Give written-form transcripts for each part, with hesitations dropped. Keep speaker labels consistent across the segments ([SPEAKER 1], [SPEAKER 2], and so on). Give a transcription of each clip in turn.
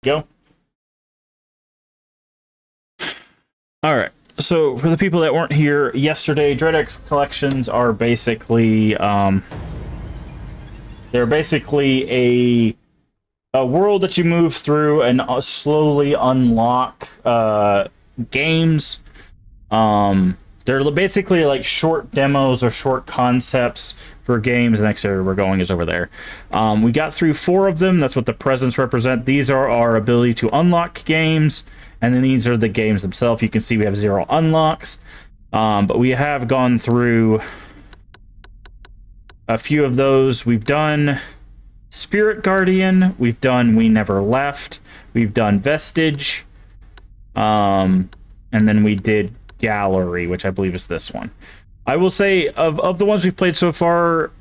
[SPEAKER 1] Go. All right. So for the people that weren't here yesterday, DreadX collections are basically they're basically a world that you move through and slowly unlock games. They're basically like short demos or short concepts for games. The next area we're going is over there. We got through 4 of them. That's what the presents represent. These are our ability to unlock games, and then these are the games themselves. You can see we have 0 unlocks, but we have gone through a few of those. We've done Spirit Guardian. We've done We Never Left. We've done Vestige. And then we did Gallery, which I believe is this one. I will say, of the ones we've played so far,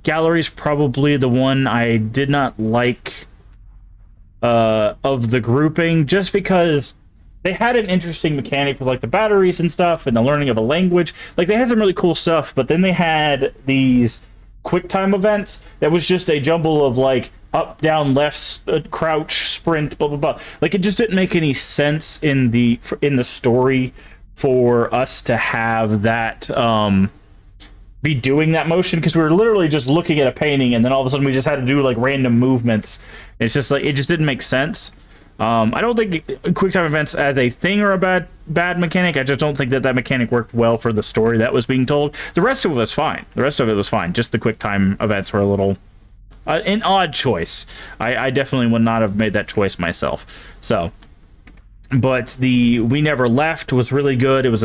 [SPEAKER 1] Gallery's probably the one I did not like of the grouping, just because they had an interesting mechanic with like the batteries and stuff and the learning of a language. Like, they had some really cool stuff, but then they had these quick time events that was just a jumble of like up, down, left, crouch, sprint, blah blah blah. Like, it just didn't make any sense in the story for us to have that be doing that motion, because we were literally just looking at a painting and then all of a sudden we just had to do like random movements. It's just like, it just didn't make sense. I don't think QuickTime events as a thing are a bad mechanic. I just don't think that mechanic worked well for the story that was being told. The rest of it was fine. Just the QuickTime events were a little an odd choice. I definitely would not have made that choice myself. So, but the We Never Left was really good. It was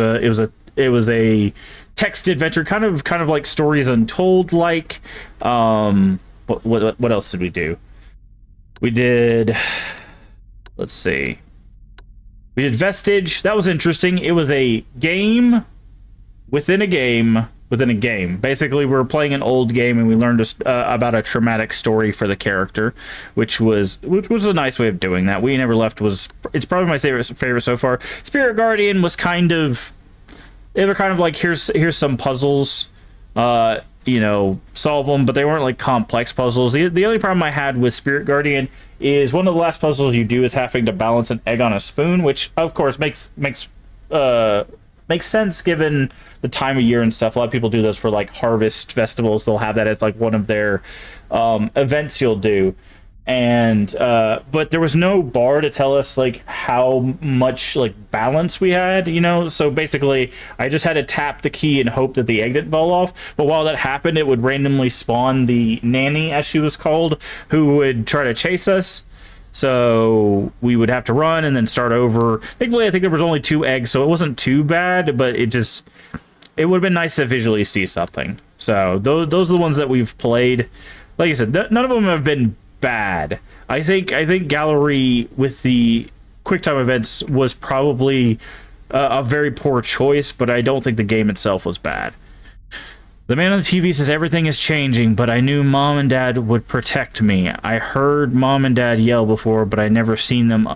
[SPEAKER 1] a text adventure, kind of like Stories Untold like. What else did we do? We did, let's see. We did Vestige. That was interesting. It was a game within a game within a game. Basically, we were playing an old game and we learned about a traumatic story for the character, which was a nice way of doing that. We Never Left it's probably my favorite so far. Spirit Guardian was they were kind of like, here's some puzzles, solve them, but they weren't like complex puzzles. The only problem I had with Spirit Guardian is one of the last puzzles you do is having to balance an egg on a spoon, which of course makes sense given the time of year and stuff. A lot of people do those for like harvest festivals. They'll have that as like one of their events you'll do. And but there was no bar to tell us like how much like balance we had, so basically I just had to tap the key and hope that the egg didn't fall off. But while that happened, it would randomly spawn the nanny, as she was called, who would try to chase us. So we would have to run and then start over. Thankfully, I think there was only 2 eggs, so it wasn't too bad, but it would have been nice to visually see something. So those are the ones that we've played. Like I said, none of them have been bad. I think Gallery with the QuickTime events was probably a very poor choice, but I don't think the game itself was bad. The man on the TV says everything is changing, but I knew Mom and Dad would protect me. I heard Mom and Dad yell before, but I never seen them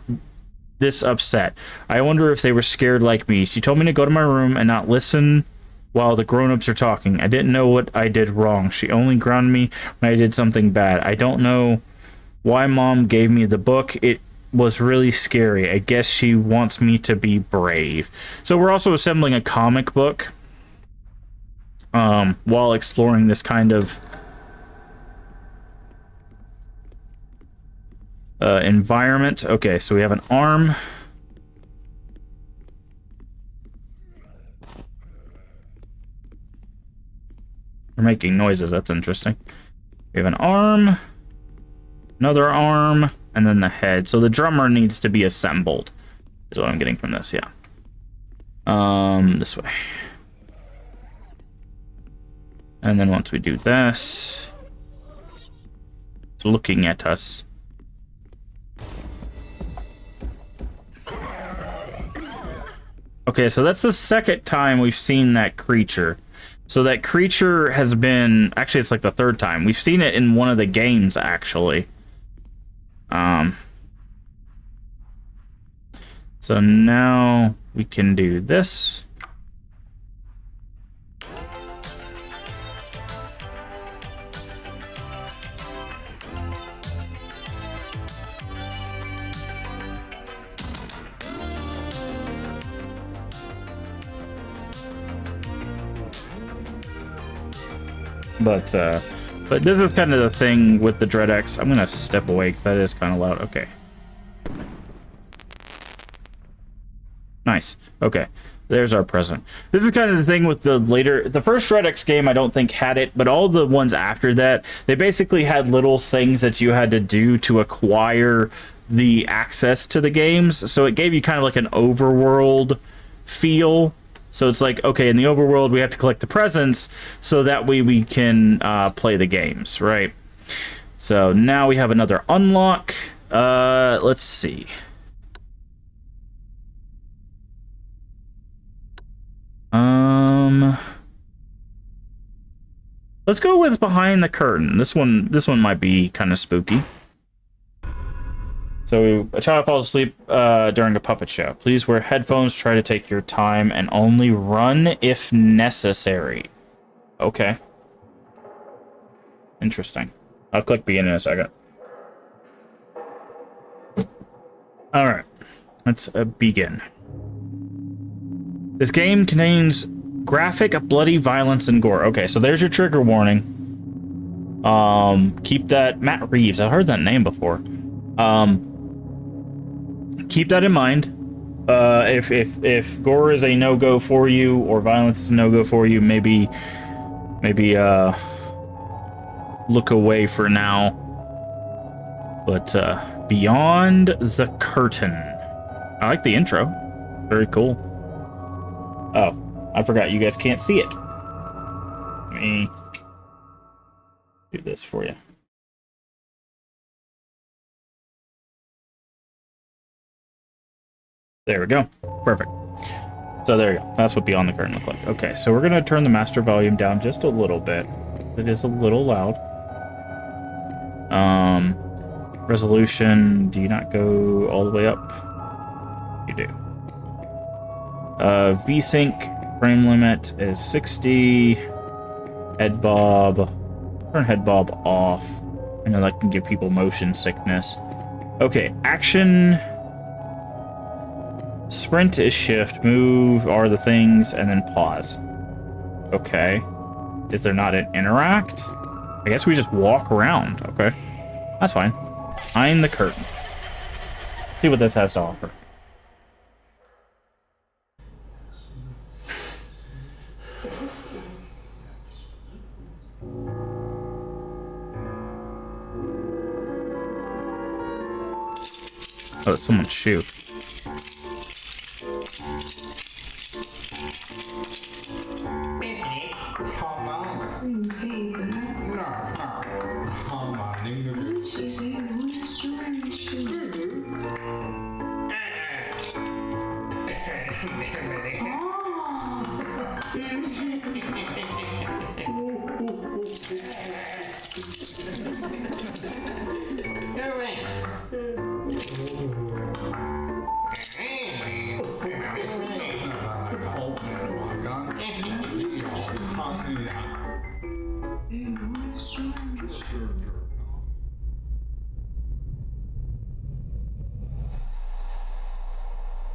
[SPEAKER 1] this upset. I wonder if they were scared like me. She told me to go to my room and not listen while the grown-ups are talking. I didn't know what I did wrong. She only grounded me when I did something bad. I don't know why Mom gave me the book. It was really scary. I guess she wants me to be brave. So we're also assembling a comic book while exploring this kind of environment. Okay, so we have an arm. We're making noises. That's interesting. We have an arm, another arm, and then the head. So the drummer needs to be assembled, is what I'm getting from this. Yeah. This way. And then once we do this, it's looking at us. Okay, so that's the second time we've seen that creature. So that creature has been... Actually, it's like the 3rd time. We've seen it in one of the games, actually. So now we can do this. But this is kind of the thing with the Dread-X. I'm gonna step away because that is kind of loud. Okay. Nice. Okay. There's our present. This is kind of the thing with the first Dread-X game, I don't think had it, but all the ones after that, they basically had little things that you had to do to acquire the access to the games. So it gave you kind of like an overworld feel. So it's like, okay, in the overworld, we have to collect the presents so that way we can play the games, right? So now we have another unlock. Let's see. Let's go with behind the curtain. This one might be kind of spooky. So, a child falls asleep during a puppet show. Please wear headphones, try to take your time, and only run if necessary. Okay. Interesting. I'll click begin in a second. Alright. Let's begin. This game contains graphic, bloody violence, and gore. Okay, so there's your trigger warning. Keep that... Matt Reeves. I've heard that name before. Keep that in mind. If gore is a no-go for you, or violence is a no-go for you, maybe look away for now. But beyond the curtain. I like the intro. Very cool. Oh, I forgot you guys can't see it. Let me do this for you. There we go. Perfect. So there you go. That's what Beyond the Curtain looked like. Okay, so we're going to turn the master volume down just a little bit. It is a little loud. Resolution, do you not go all the way up? You do. VSync frame limit is 60. Head bob. Turn head bob off. I know that can give people motion sickness. Okay, action. Sprint is shift, move are the things, and then pause. Okay. Is there not an interact? I guess we just walk around. Okay. That's fine. Behind the curtain. See what this has to offer. Oh, it's someone's shoe.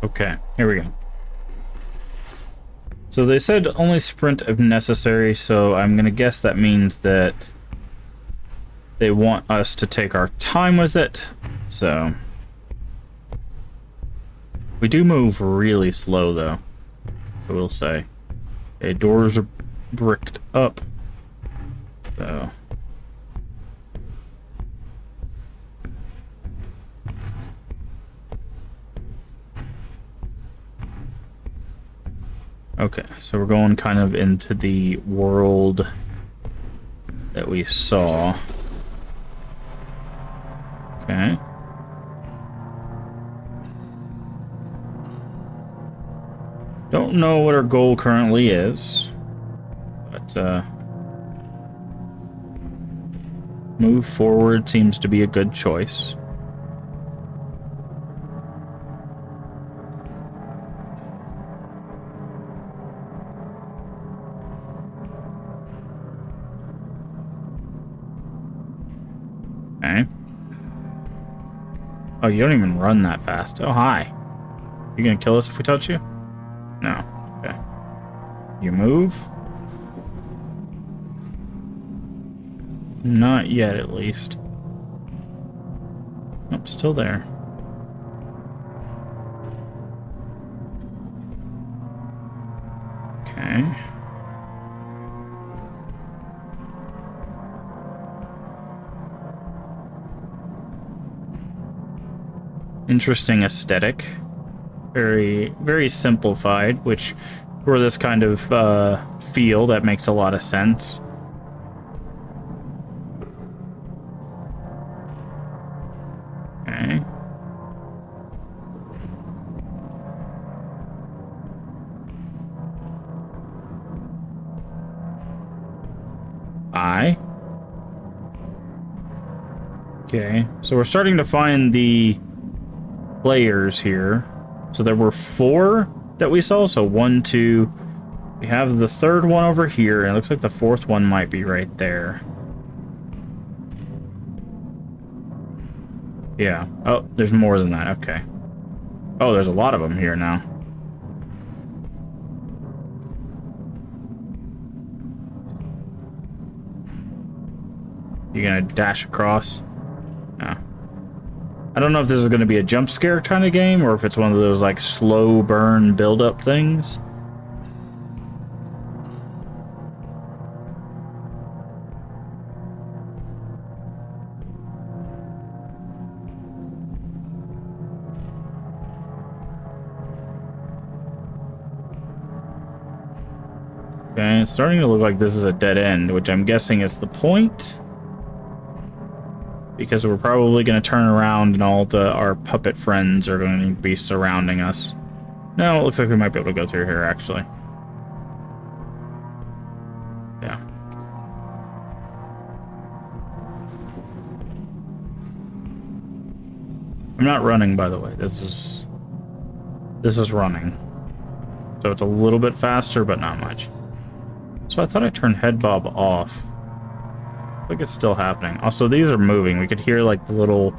[SPEAKER 1] Okay, here we go. So they said only sprint if necessary, so I'm gonna guess that means that they want us to take our time with it. So we do move really slow though, I will say. Okay, doors are bricked up. So okay, so we're going kind of into the world that we saw. Okay. Don't know what our goal currently is, but move forward seems to be a good choice. Okay. Oh, you don't even run that fast. Oh, hi. You gonna kill us if we touch you? No. Okay. You move. Not yet, at least. Nope, still there. Okay. Interesting aesthetic. Very, very simplified, which for this kind of feel, that makes a lot of sense. Okay. Okay, so we're starting to find the players here. So there were 4 that we saw. So 1, 2. We have the 3rd one over here, and it looks like the 4th one might be right there. Yeah. Oh, there's more than that. Okay. Oh, there's a lot of them here now. You gonna dash across? No. I don't know if this is gonna be a jump scare kind of game, or if it's one of those, like, slow burn build-up things. Okay, it's starting to look like this is a dead end, which I'm guessing is the point. Because we're probably going to turn around and all our puppet friends are going to be surrounding us. No, it looks like we might be able to go through here, actually. Yeah. I'm not running, by the way. This is running. So it's a little bit faster, but not much. So I thought I turned head bob off. I think it's still happening. Also, these are moving. We could hear, like, the little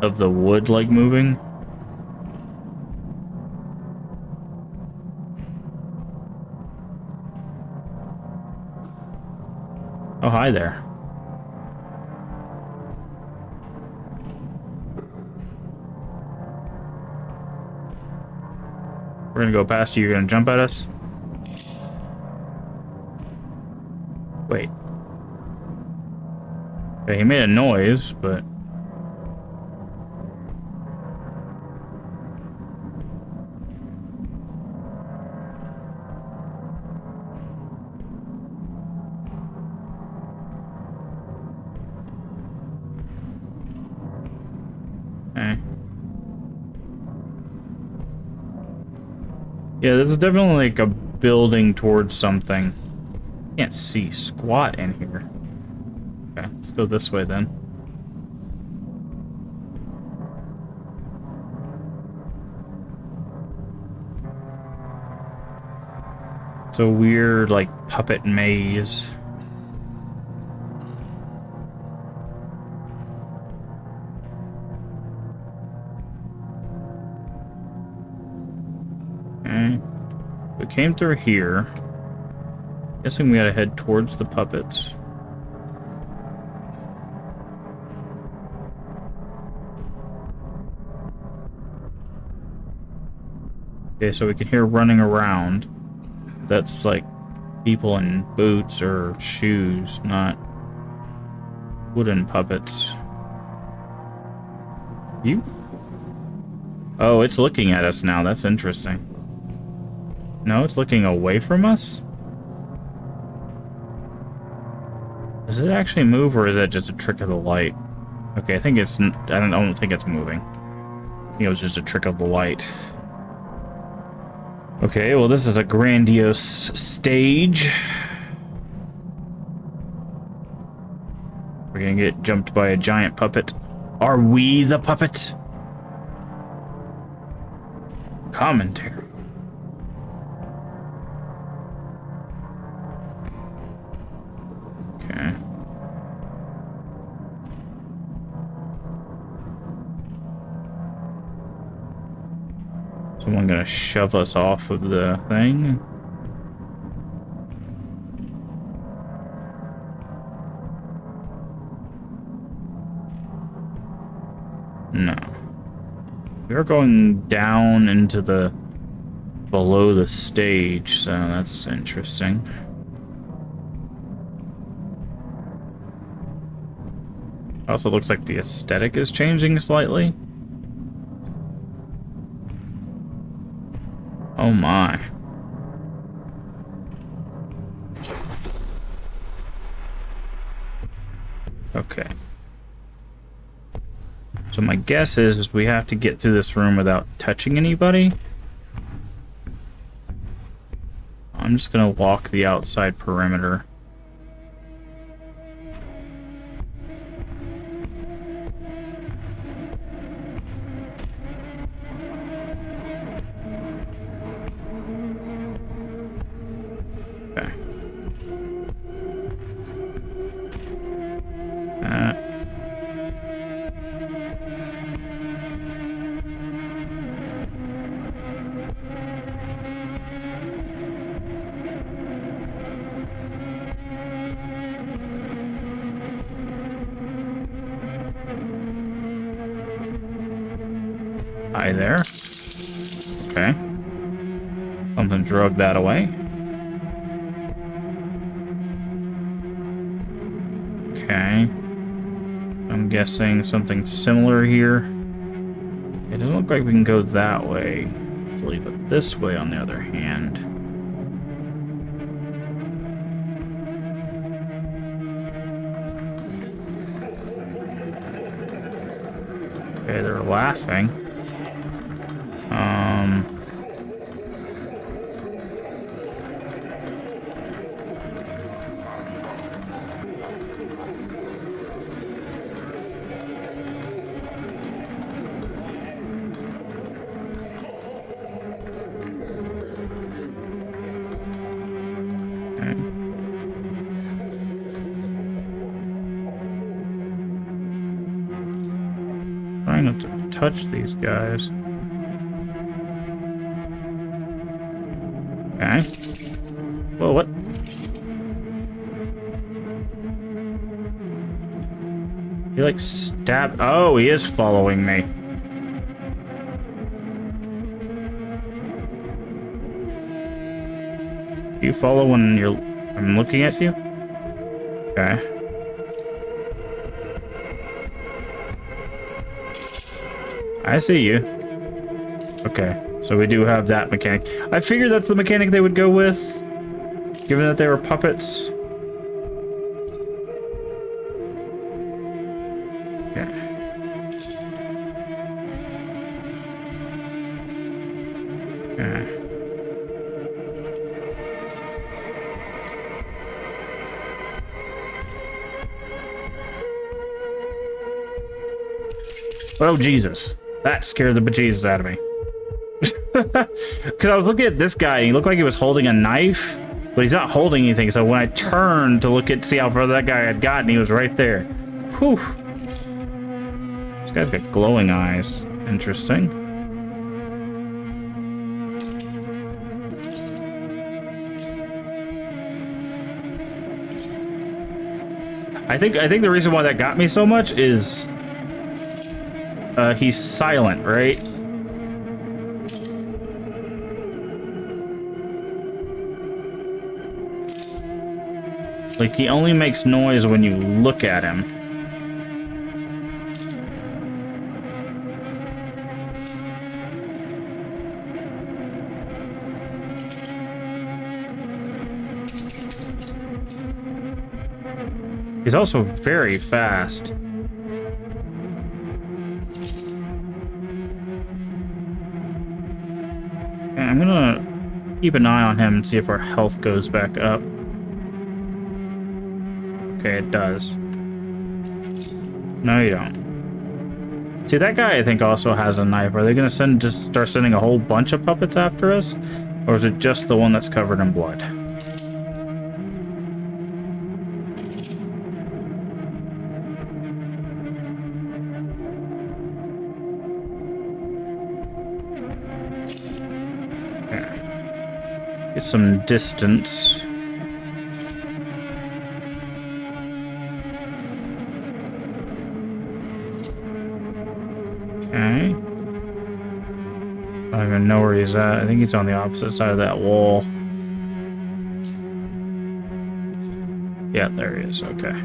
[SPEAKER 1] of the wood, like, moving. Oh, hi there. We're gonna go past you. You're gonna jump at us? Wait. Okay, he made a noise, but... Okay. Yeah, this is definitely like a building towards something. Can't see squat in here. Okay, let's go this way then. It's a weird, like, puppet maze. Okay. We came through here. Guessing we gotta head towards the puppets. Okay, so we can hear running around. That's like people in boots or shoes, not wooden puppets. You? Oh, it's looking at us now. That's interesting. No, it's looking away from us? Does it actually move, or is that just a trick of the light? Okay, I think it's... I don't think it's moving. I think it was just a trick of the light. Okay, well, this is a grandiose stage. We're gonna get jumped by a giant puppet. Are we the puppet? Commentary. Okay. Someone gonna shove us off of the thing? No. We're going down into the... below the stage, so that's interesting. Also looks like the aesthetic is changing slightly. Oh my. Okay. So my guess is we have to get through this room without touching anybody. I'm just gonna walk the outside perimeter. Okay. Hi there. Okay. Something drug that away. Okay. I'm guessing something similar here. It doesn't look like we can go that way. Let's leave it this way, on the other hand. Okay, they're laughing. Trying not to touch these guys. Okay. Whoa, what? He like stabbed. Oh, he is following me. You follow when I'm looking at you? Okay. I see you. Okay, so we do have that mechanic. I figured that's the mechanic they would go with, given that they were puppets. Okay. Okay. Oh, Jesus. That scared the bejesus out of me. Because I was looking at this guy, and he looked like he was holding a knife, but he's not holding anything. So when I turned to see how far that guy had gotten, he was right there. Whew. This guy's got glowing eyes. Interesting. I think the reason why that got me so much is he's silent, right? Like, he only makes noise when you look at him. He's also very fast. Okay, I'm gonna keep an eye on him and see if our health goes back up. Okay, it does. No, you don't. See, that guy, I think, also has a knife. Are they gonna just start sending a whole bunch of puppets after us? Or is it just the one that's covered in blood? Okay. Get some distance. Okay. I don't even know where he's at. I think he's on the opposite side of that wall. Yeah, there he is. Okay.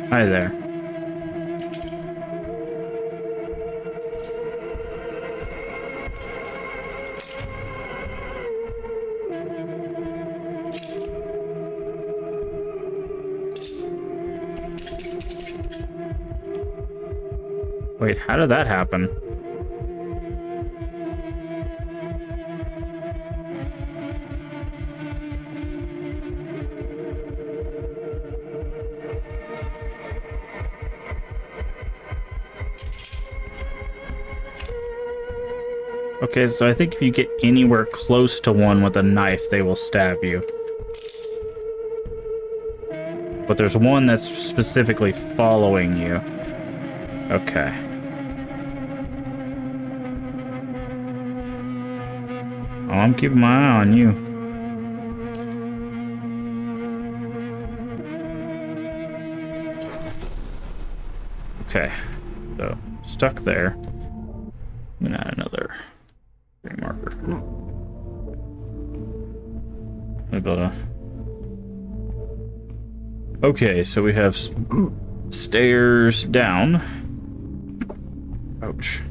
[SPEAKER 1] Hi there. Wait, how did that happen? Okay, so I think if you get anywhere close to one with a knife, they will stab you. But there's one that's specifically following you. Okay. Oh, I'm keeping my eye on you. Okay. So, stuck there. I'm gonna add another green marker. Let me build a... Okay, so we have stairs down. Ouch.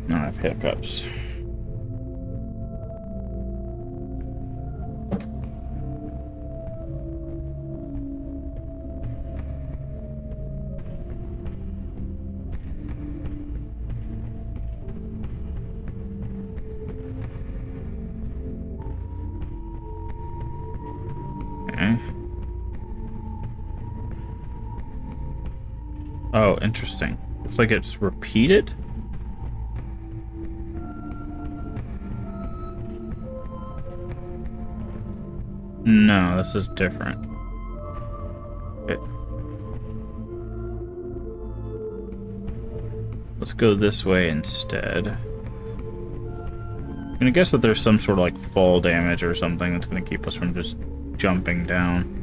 [SPEAKER 1] Now I have hiccups. Oh, interesting. Looks like it's repeated. No, this is different. Okay. Let's go this way instead. I'm gonna guess that there's some sort of like fall damage or something that's gonna keep us from just jumping down.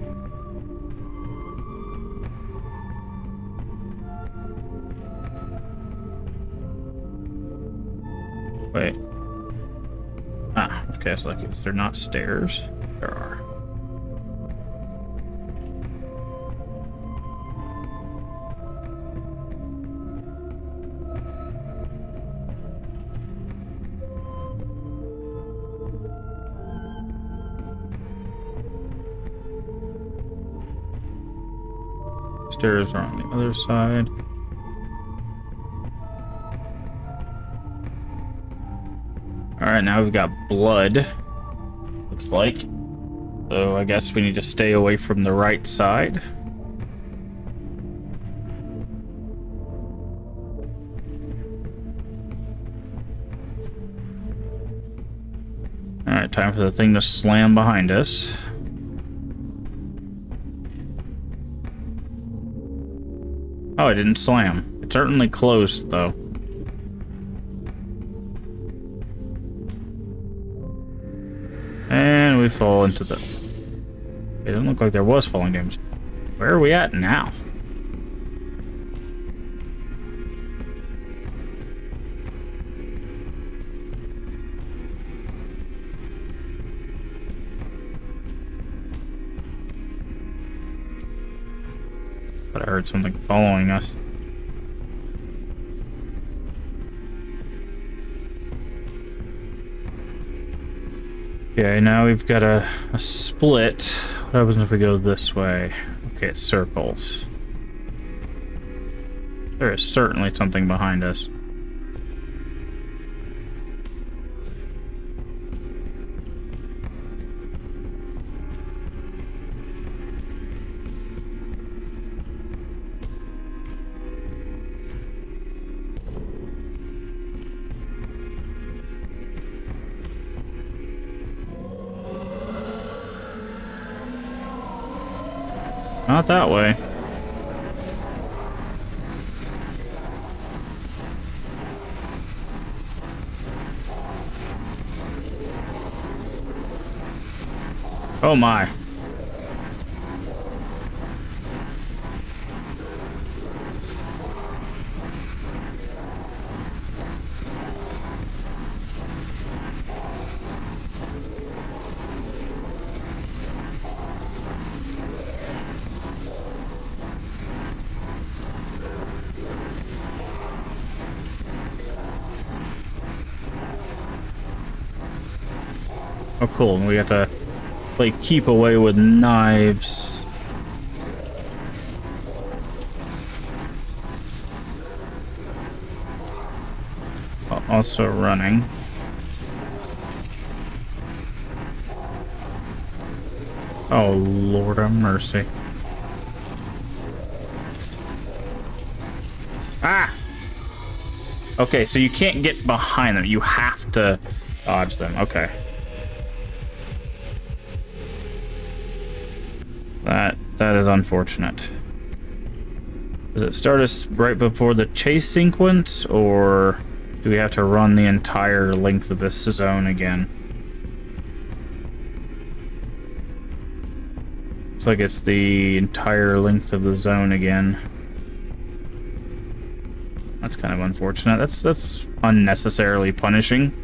[SPEAKER 1] Wait. Ah, okay, so like if they're not stairs, there are. Stairs are on the other side. Alright, now we've got blood. Looks like. So I guess we need to stay away from the right side. Alright, time for the thing to slam behind us. Oh, it didn't slam. It certainly closed, though. And we fall into the... It didn't look like there was falling damage. Where are we at now? But I heard something following us. Okay, now we've got a split. What happens if we go this way? Okay, it circles. There is certainly something behind us. not that way. Oh my. Oh, cool. We got to play keep away with knives. Also running. Oh, Lord have mercy. Ah! Okay, so you can't get behind them. You have to dodge them. Okay. That is unfortunate. Does it start us right before the chase sequence, or do we have to run the entire length of this zone again? Looks like it's the entire length of the zone again. That's kind of unfortunate. That's unnecessarily punishing.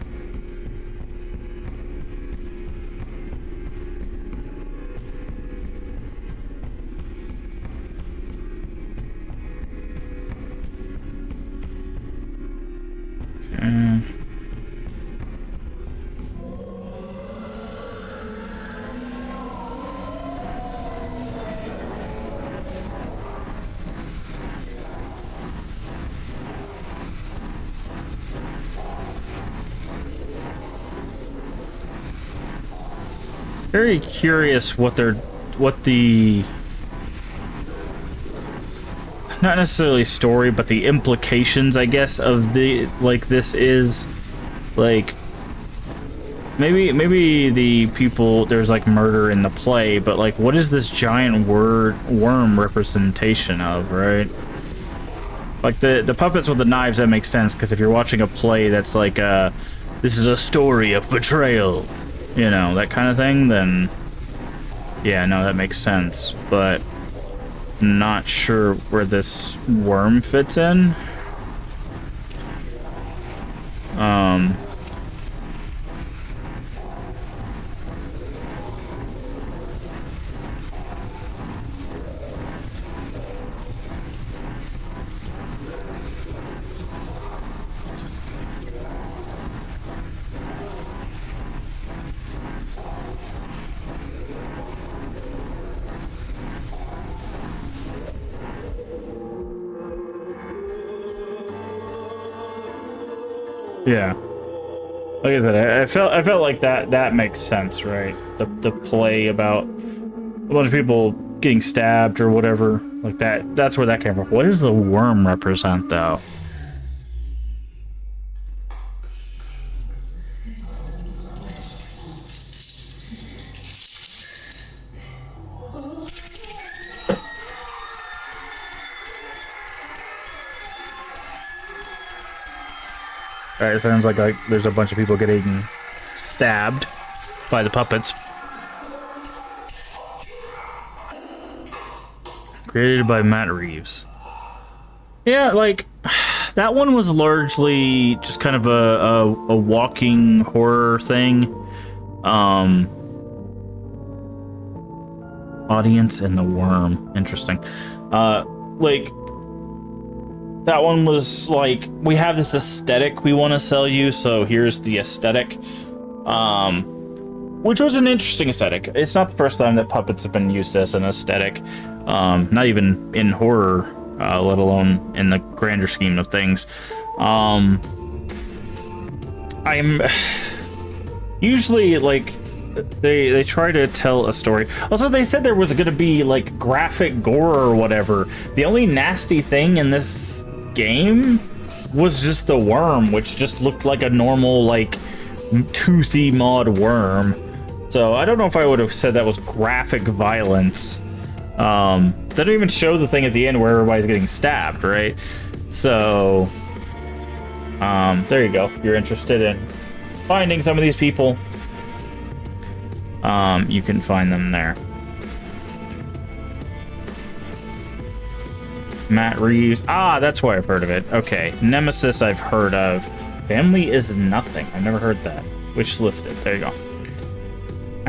[SPEAKER 1] Very curious what the not necessarily story, but the implications, I guess, of the this is like maybe the people, there's like murder in the play, but like what is this giant worm representation of, right? Like the puppets with the knives, that makes sense, because if you're watching a play that's like this is a story of betrayal, you know, that kind of thing, then yeah, no, that makes sense. But not sure where this worm fits in. Yeah. Like I said, I felt like that makes sense, right? The play about a bunch of people getting stabbed or whatever, like that's where that came from. What does the worm represent, though? Alright, it sounds like there's a bunch of people getting stabbed by the puppets. Created by Matt Reeves. Yeah, like, that one was largely just kind of a walking horror thing. Audience and the Worm. Interesting. Like, that one was like, we have this aesthetic we want to sell you, so here's the aesthetic. Which was an interesting aesthetic. It's not the first time that puppets have been used as an aesthetic. Not even in horror, let alone in the grander scheme of things. I'm usually like, they try to tell a story. Also, they said there was going to be like graphic gore or whatever. The only nasty thing in this game was just the worm, which just looked like a normal, like, toothy mod worm. So I don't know if I would have said that was graphic violence. They don't even show the thing at the end where everybody's getting stabbed, right? So, there you go. If you're interested in finding some of these people, you can find them there. Matt Reeves. Ah, that's why I've heard of it. Okay. Nemesis I've heard of. Family is Nothing. I've never heard that. Wish listed. There you go.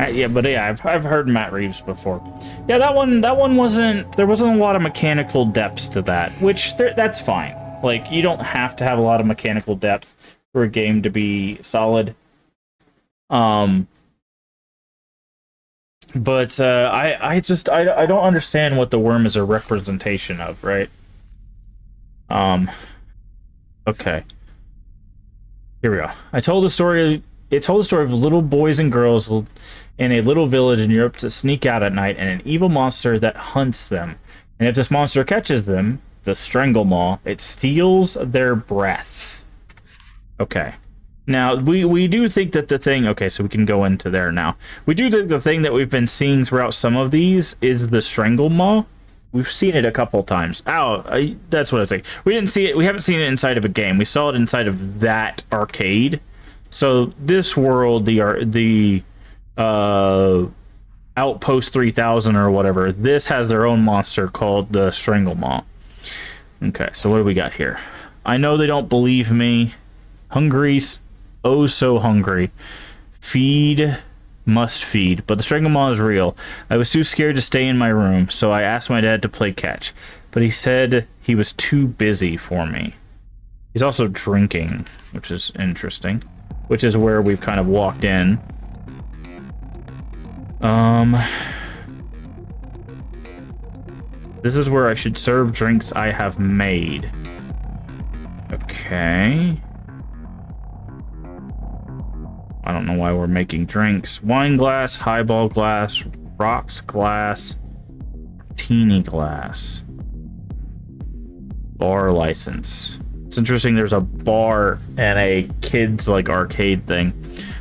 [SPEAKER 1] Yeah, but yeah, I've heard Matt Reeves before. Yeah, that one wasn't... There wasn't a lot of mechanical depths to that, which that's fine. Like, you don't have to have a lot of mechanical depth for a game to be solid. But I don't understand what the worm is a representation of, right? Okay. Here we go. It told the story of little boys and girls in a little village in Europe to sneak out at night and an evil monster that hunts them. And if this monster catches them, the Stranglemaw, it steals their breath. Okay. Now, we do think that the thing... Okay, so we can go into there now. We do think the thing that we've been seeing throughout some of these is the Stranglemaw. We've seen it a couple times. Ow, that's what I think. We didn't see it... We haven't seen it inside of a game. We saw it inside of that arcade. So, this world, the Outpost 3000 or whatever, this has their own monster called the Stranglemaw. Okay, so what do we got here? I know they don't believe me. Hungry... Oh, so hungry. Feed, must feed. But the Stranglemaw is real. I was too scared to stay in my room, so I asked my dad to play catch. But he said he was too busy for me. He's also drinking, which is interesting. Which is where we've kind of walked in. This is where I should serve drinks I have made. Okay. I don't know why we're making drinks. Wine glass, highball glass, rocks glass, martini glass. Bar license. It's interesting there's a bar and a kids like arcade thing.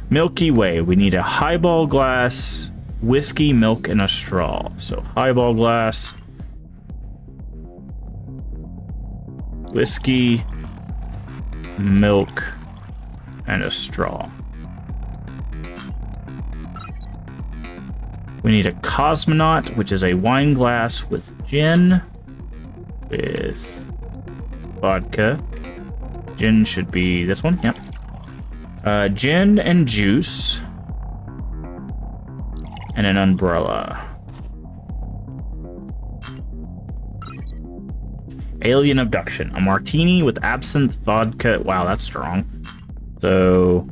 [SPEAKER 1] Milky Way. We need a highball glass, whiskey, milk, and a straw. So highball glass, whiskey, milk, and a straw. We need a cosmonaut, which is a wine glass with gin, with vodka. Gin should be this one, yep. Gin and juice, and an umbrella. Alien abduction. A martini with absinthe, vodka. Wow, that's strong. So,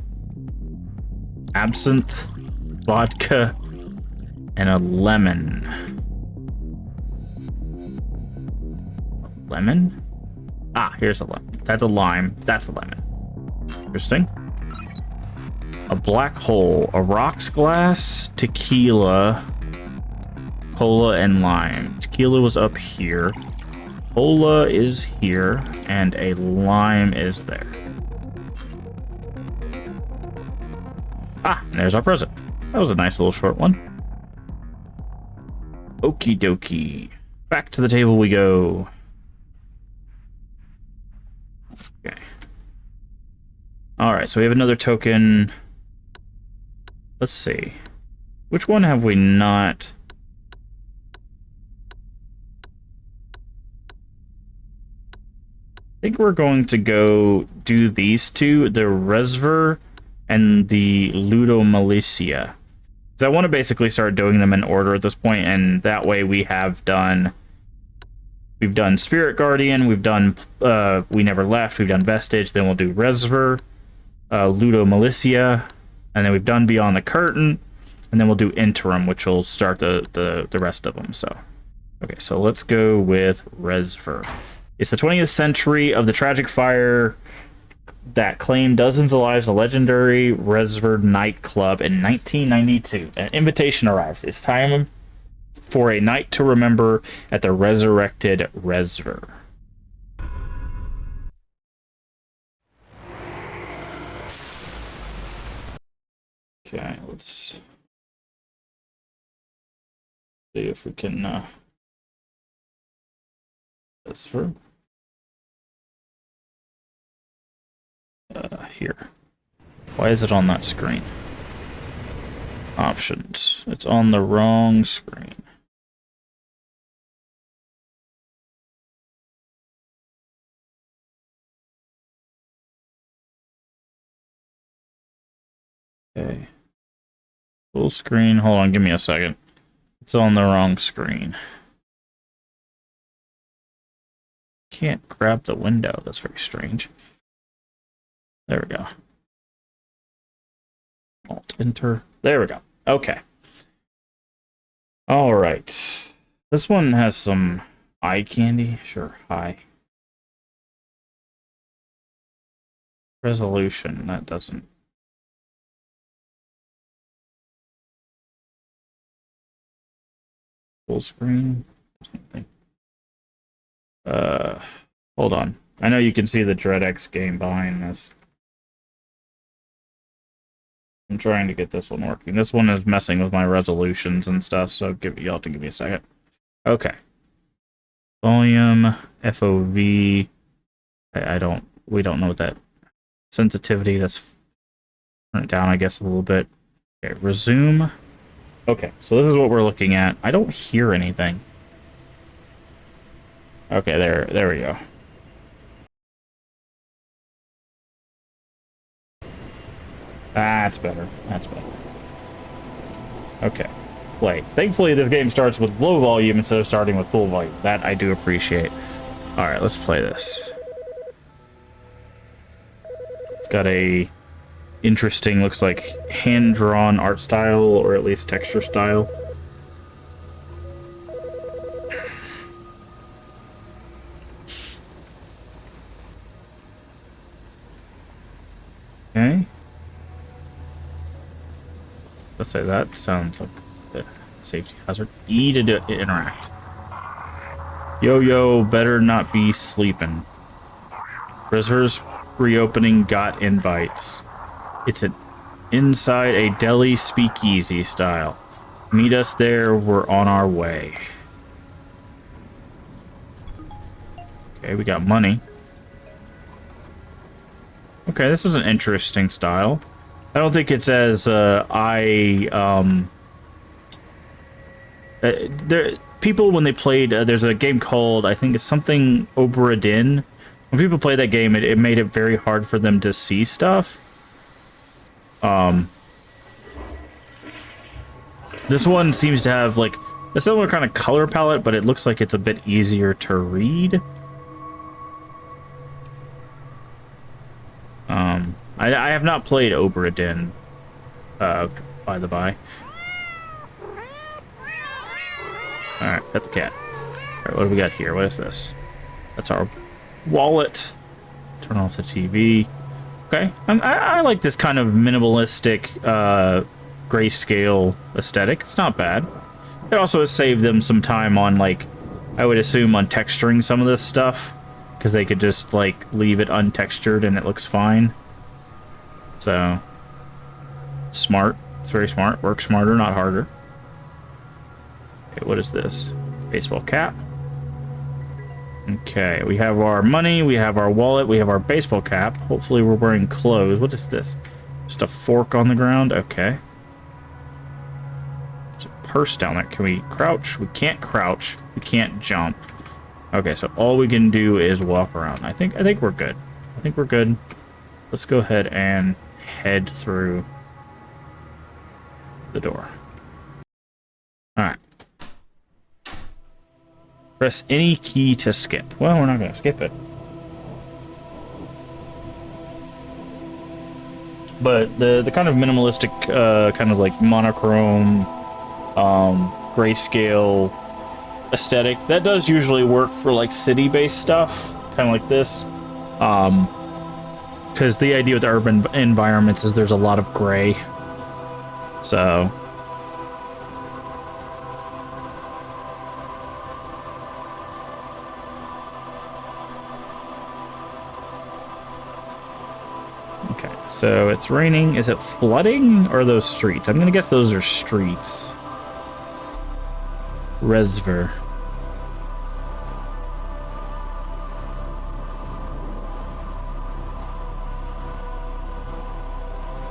[SPEAKER 1] absinthe, vodka, and a lemon. Lemon? Ah, here's a lemon. That's a lime. That's a lemon. Interesting. A black hole. A rocks glass, tequila, cola, and lime. Tequila was up here. Cola is here. And a lime is there. Ah, and there's our present. That was a nice little short one. Okie dokie. Back to the table we go. Okay. Alright, so we have another token. Let's see. Which one have we not? I think we're going to go do these two, the Resver and the Ludomalicia. So I want to basically start doing them in order at this point, and that way we've done Spirit Guardian, we've done We Never Left, we've done Vestige, then we'll do Resver, Ludomalicia, and then we've done Beyond the Curtain, and then we'll do Interim, which will start the rest of them. So, okay, so let's go with Resver. It's the 20th century of the tragic fire that claimed dozens of lives, a legendary Resver nightclub in 1992. An invitation arrives. It's time for a night to remember at the resurrected Resver. Okay, let's see if we can This for here. Why is it on that screen? Options. It's on the wrong screen. Okay. Full screen. Hold on, give me a second. It's on the wrong screen. Can't grab the window. That's very strange. There we go. Alt enter. There we go. Okay. All right. This one has some eye candy. Sure. Hi. Resolution. That doesn't. Full screen. Hold on. I know you can see the DreadX game behind this. I'm trying to get this one working. This one is messing with my resolutions and stuff, so you'll have to give me a second. Okay. Volume, FOV. We don't know what that sensitivity. Let's turn it down, I guess, a little bit. Okay, resume. Okay, so this is what we're looking at. I don't hear anything. Okay, there we go. That's better. That's better. Okay. Play. Thankfully, this game starts with low volume instead of starting with full volume. That I do appreciate. Alright, let's play this. It's got a interesting, looks like hand-drawn art style, or at least texture style. Okay. Let's say that sounds like a safety hazard. E to interact. Yo, better not be sleeping. Prisoners reopening got invites. It's inside a deli speakeasy style. Meet us there, we're on our way. Okay, we got money. Okay, this is an interesting style. I don't think it's as people when they played there's a game called, I think it's something Obra Dinn. When people play that game, it made it very hard for them to see stuff. This one seems to have like a similar kind of color palette, but it looks like it's a bit easier to read. I have not played Obra Dinn, by the by. Alright, that's a cat. Alright, what do we got here? What is this? That's our wallet. Turn off the TV. Okay, I like this kind of minimalistic, grayscale aesthetic. It's not bad. It also has saved them some time on, like, I would assume on texturing some of this stuff, because they could just, like, leave it untextured and it looks fine. So, smart. It's very smart. Work smarter, not harder. Okay, what is this? Baseball cap. Okay, we have our money, we have our wallet, we have our baseball cap. Hopefully we're wearing clothes. What is this? Just a fork on the ground? Okay. There's a purse down there. Can we crouch? We can't crouch. We can't jump. Okay, so all we can do is walk around. I think we're good. I think we're good. Let's go ahead and head through the door. Alright. Press any key to skip. Well, we're not going to skip it. But the kind of minimalistic, kind of like monochrome, grayscale aesthetic, that does usually work for like city-based stuff, kind of like this. Because the idea with urban environments is there's a lot of gray. So... okay, so it's raining. Is it flooding or are those streets? I'm gonna guess those are streets. Resver.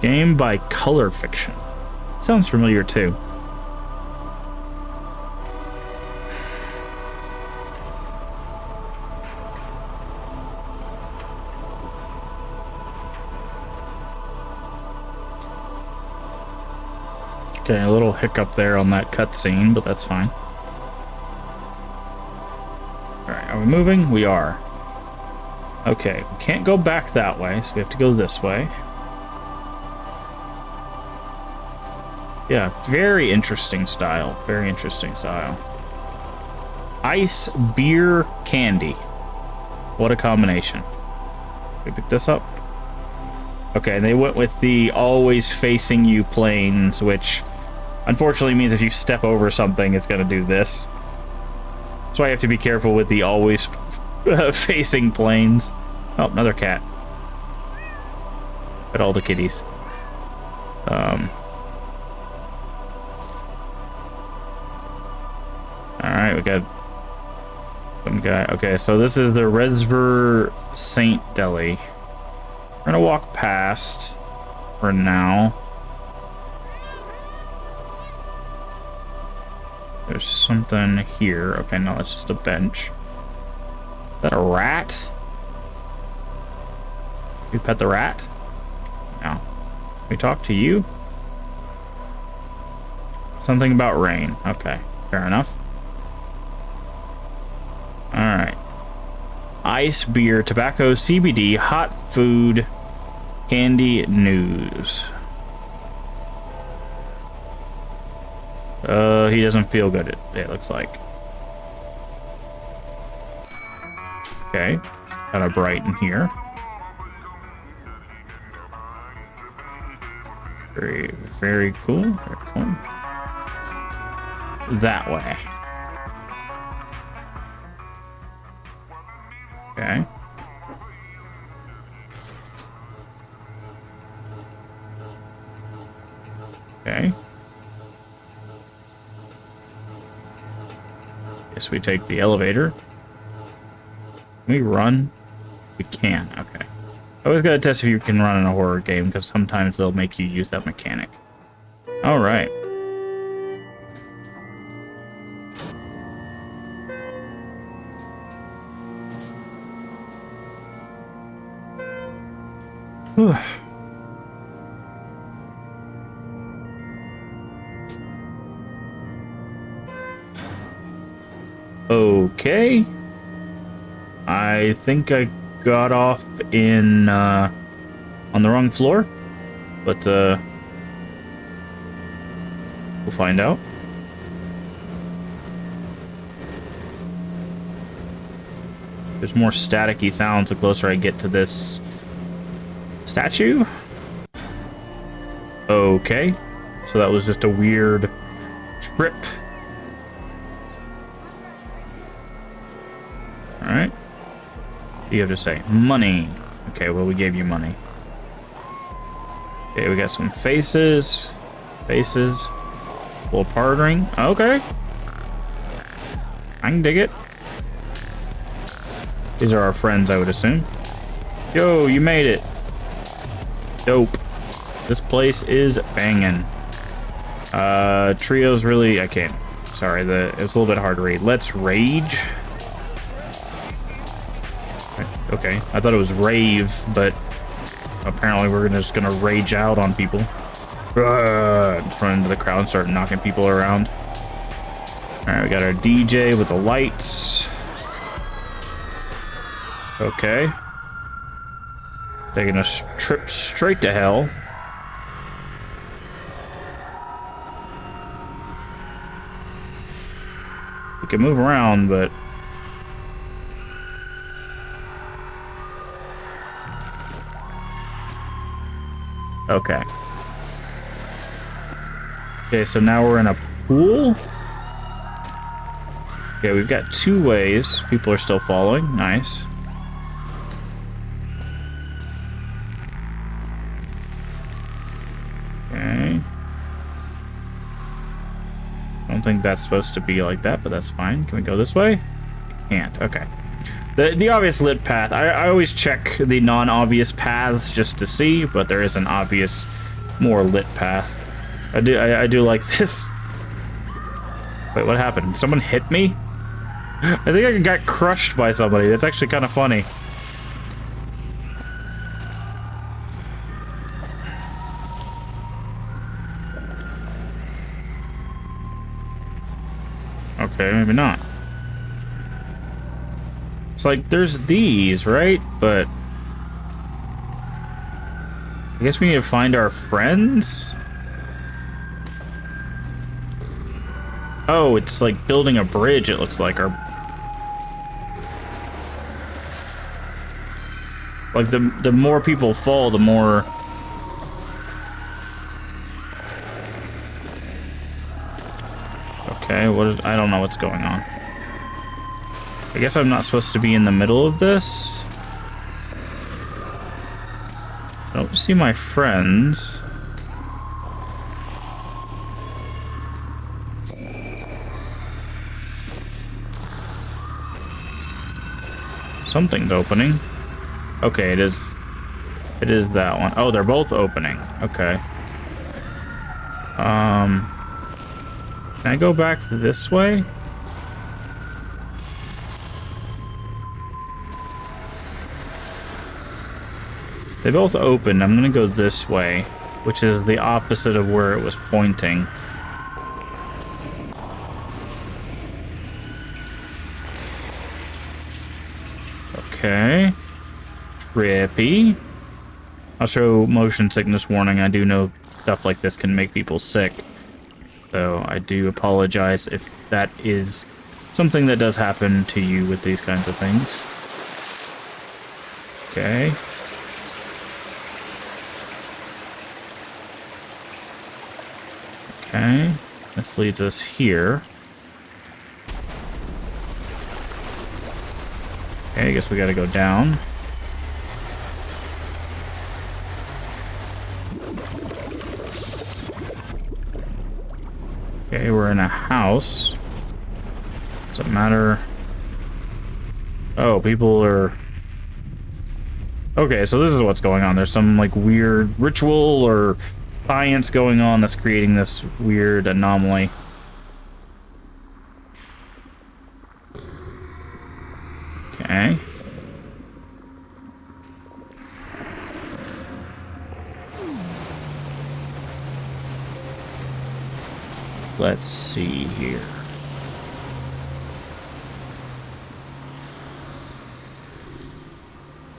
[SPEAKER 1] Game by Color Fiction. Sounds familiar too. Okay, a little hiccup there on that cutscene, but that's fine. Alright, are we moving? We are. Okay, we can't go back that way, so we have to go this way. Yeah, very interesting style. Very interesting style. Ice, beer, candy. What a combination. We pick this up. Okay, they went with the always facing you planes, which unfortunately means if you step over something, it's going to do this. So I have to be careful with the always facing planes. Oh, another cat. At all the kitties. Alright, we got some guy. Okay, so this is the Resver Saint Deli. We're gonna walk past for now. There's something here. Okay, no, that's just a bench. Is that a rat? We pet the rat? No. Can we talk to you? Something about rain. Okay, fair enough. Alright. Ice, beer, tobacco, CBD, hot food, candy, news. He doesn't feel good, it looks like. Okay. Kind of bright in here. Very, very cool. Very cool. That way. Okay. Okay. Guess we take the elevator. Can we run? We can. Okay. I always gotta test if you can run in a horror game, because sometimes they'll make you use that mechanic. All right. Whew. Okay. I think I got off in on the wrong floor, but we'll find out. There's more staticky sounds the closer I get to this statue. Okay, so that was just a weird trip. All right. What do you have to say? Money. Okay, well, we gave you money. Okay, we got some faces. Faces. A little partnering. Okay. I can dig it. These are our friends, I would assume. Yo, you made it. Dope. This place is banging. Trios really... I can't. Sorry, it was a little bit hard to read. Let's rage. Okay, I thought it was rave, but apparently we're just gonna rage out on people. Just run into the crowd and start knocking people around. Alright, we got our DJ with the lights. Okay. Taking a trip straight to hell. We can move around, but... Okay. Okay, so now we're in a pool. Okay, we've got two ways. People are still following. Nice. Okay. I don't think that's supposed to be like that, but that's fine. Can we go this way? We can't. Okay. The obvious lit path. I always check the non-obvious paths just to see, but there is an obvious more lit path. I do like this. Wait, what happened? Someone hit me? I think I got crushed by somebody. That's actually kind of funny. Okay, maybe not. It's like, there's these, right? But I guess we need to find our friends? Oh, it's like building a bridge, it looks like. Like, the more people fall, the more... Okay, I don't know what's going on. I guess I'm not supposed to be in the middle of this. I don't see my friends. Something's opening. Okay, it is that one. Oh, they're both opening. Okay. Can I go back this way? They both open. I'm gonna go this way, which is the opposite of where it was pointing. Okay. Trippy. I'll show motion sickness warning. I do know stuff like this can make people sick. So I do apologize if that is something that does happen to you with these kinds of things. Okay. Okay. This leads us here. Okay, I guess we gotta go down. Okay, we're in a house. Doesn't matter. Oh, people are... Okay, so this is what's going on. There's some, like, weird ritual or science going on that's creating this weird anomaly. Okay. Let's see here.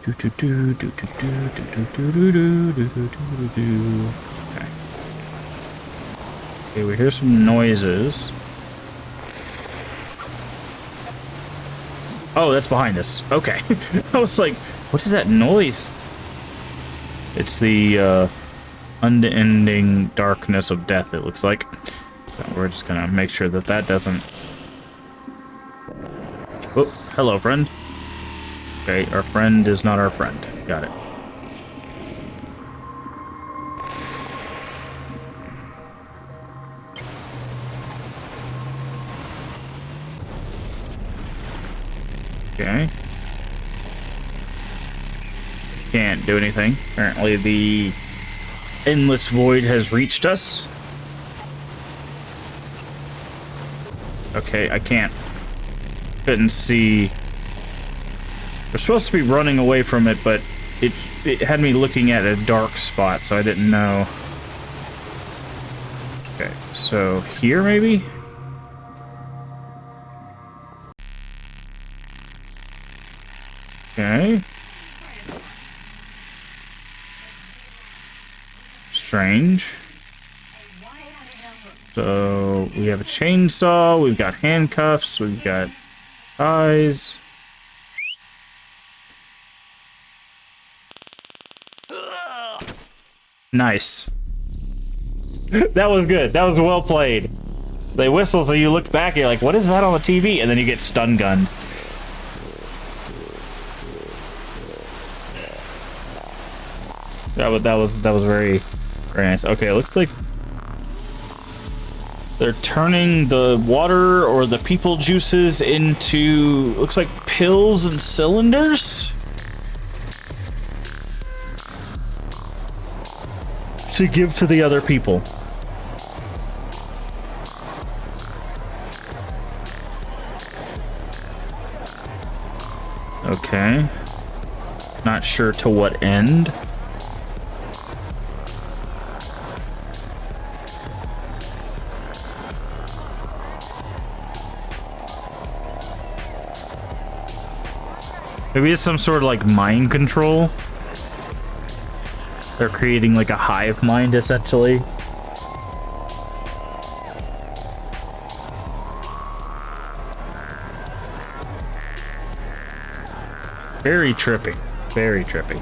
[SPEAKER 1] Okay. Okay, we hear some noises. Oh, that's behind us. Okay. I was like, what is that noise? It's the unending darkness of death, it looks like. So we're just gonna make sure that that doesn't... Oh, hello, friend. Okay, our friend is not our friend. Got it. Okay. Can't do anything. Apparently the endless void has reached us. Okay, I couldn't see. We're supposed to be running away from it, but it had me looking at a dark spot, so I didn't know. Okay, so here maybe? Okay. Strange. So we have a chainsaw, we've got handcuffs, we've got ties. Nice. That was good. That was well played. They whistle, so you look back and you're like, what is that on the TV? And then you get stun gunned. That was very, very nice. Okay, it looks like they're turning the water or the people juices into, looks like pills and cylinders. to give to the other people. Okay. Not sure to what end. Maybe it's some sort of like mind control. They're creating like a hive mind, essentially. Very trippy. Very trippy.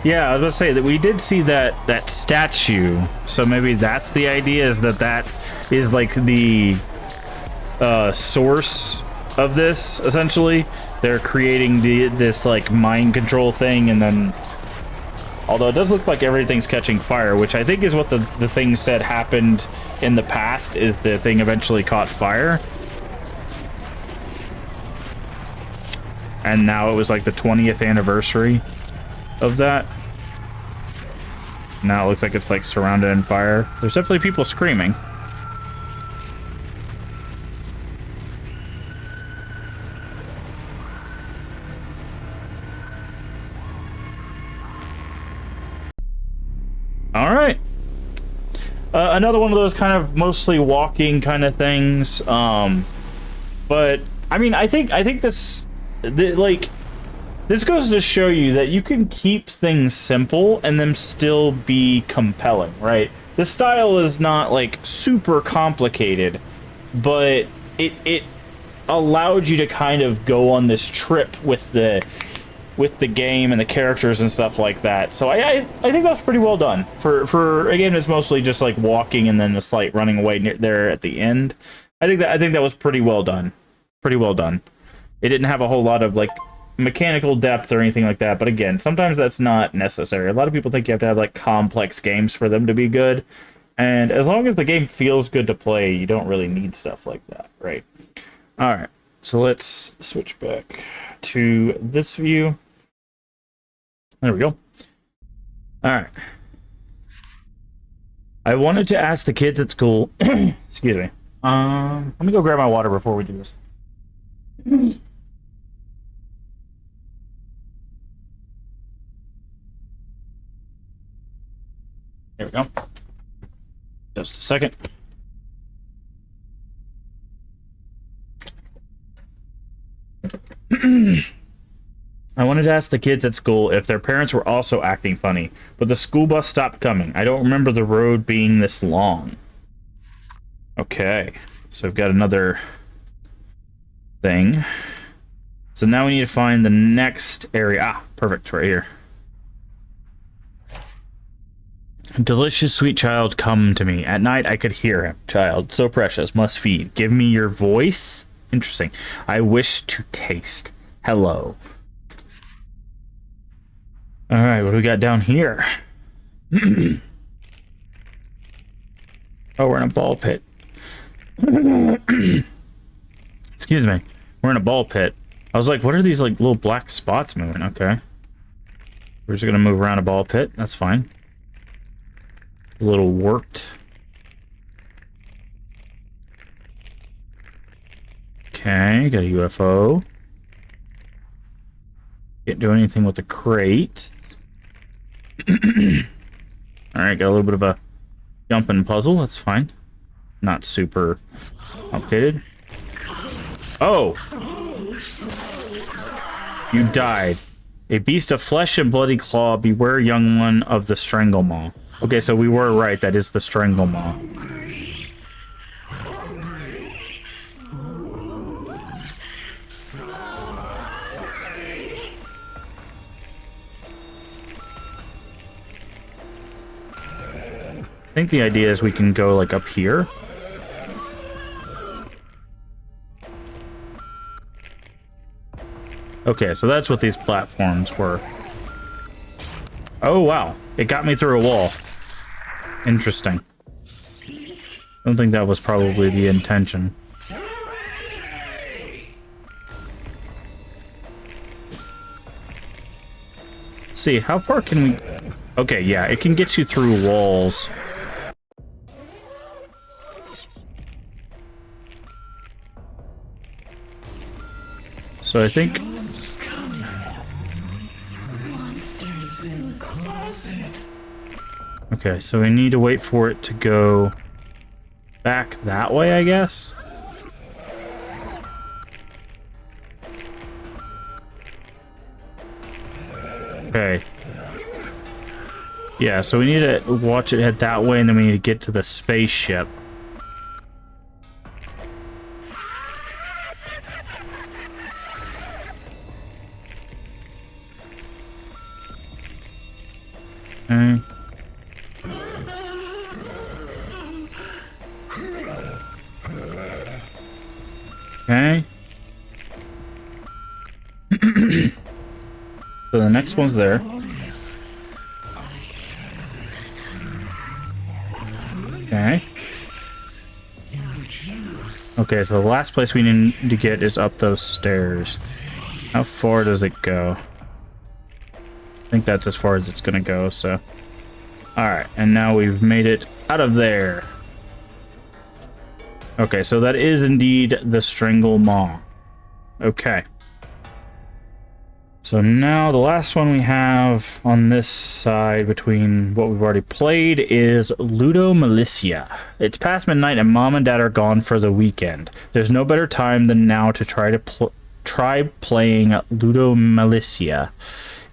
[SPEAKER 1] Yeah, I was about to say that we did see that statue, so maybe that's the idea, is that is like the source of this. Essentially, they're creating this like mind control thing, and then, although it does look like everything's catching fire, which I think is what the thing said happened in the past, is the thing eventually caught fire, and now it was like the 20th anniversary of that. Now it looks like it's like surrounded in fire. There's definitely people screaming. All right. Another one of those kind of mostly walking kind of things. But I mean, I think this, like, this goes to show you that you can keep things simple and them still be compelling, right? The style is not like super complicated, but it allowed you to kind of go on this trip with the game and the characters and stuff like that. So I think that's pretty well done. For again, it's mostly just like walking and then a slight running away there at the end. I think that was pretty well done. Pretty well done. It didn't have a whole lot of like mechanical depth or anything like that, but again, sometimes that's not necessary. A lot of people think you have to have like complex games for them to be good, and as long as the game feels good to play, you don't really need stuff like that, right? All right, so let's switch back to this view. There we go. All right. I wanted to ask the kids at school. Excuse me. Let me go grab my water before we do this. There we go. Just a second. I wanted to ask the kids at school if their parents were also acting funny, but the school bus stopped coming. I don't remember the road being this long. Okay, so I've got another thing. So now we need to find the next area. Ah, perfect, right here. Delicious sweet child, come to me. At night I could hear him. Child, so precious, must feed. Give me your voice. Interesting. I wish to taste. Hello. Alright, what do we got down here? Oh, we're in a ball pit. Excuse me. We're in a ball pit. I was like, what are these like little black spots moving? Okay. We're just gonna move around a ball pit. That's fine. A little warped. Okay, got a UFO. Can't do anything with the crate. Alright, got a little bit of a jumping puzzle. That's fine. Not super complicated. Oh! You died. A beast of flesh and bloody claw. Beware, young one, of the strangle maw. Okay, so we were right. That is the strangle maw. I think the idea is we can go like up here. Okay, so that's what these platforms were. Oh, wow. It got me through a wall. Interesting. I don't think that was probably the intention. Let's see, how far can we... Okay, yeah, it can get you through walls. So I think... Okay, so we need to wait for it to go back that way, I guess? Okay. Yeah, so we need to watch it head that way, and then we need to get to the spaceship. Okay. Okay. So the next one's there. Okay. Okay, so the last place we need to get is up those stairs. How far does it go? I think that's as far as it's gonna go, so... Alright, and now we've made it out of there. Okay, so that is indeed the Strangle Maw. Okay. So now the last one we have on this side between what we've already played is Ludo Militia. It's past midnight and Mom and Dad are gone for the weekend. There's no better time than now to try playing Ludo Militia.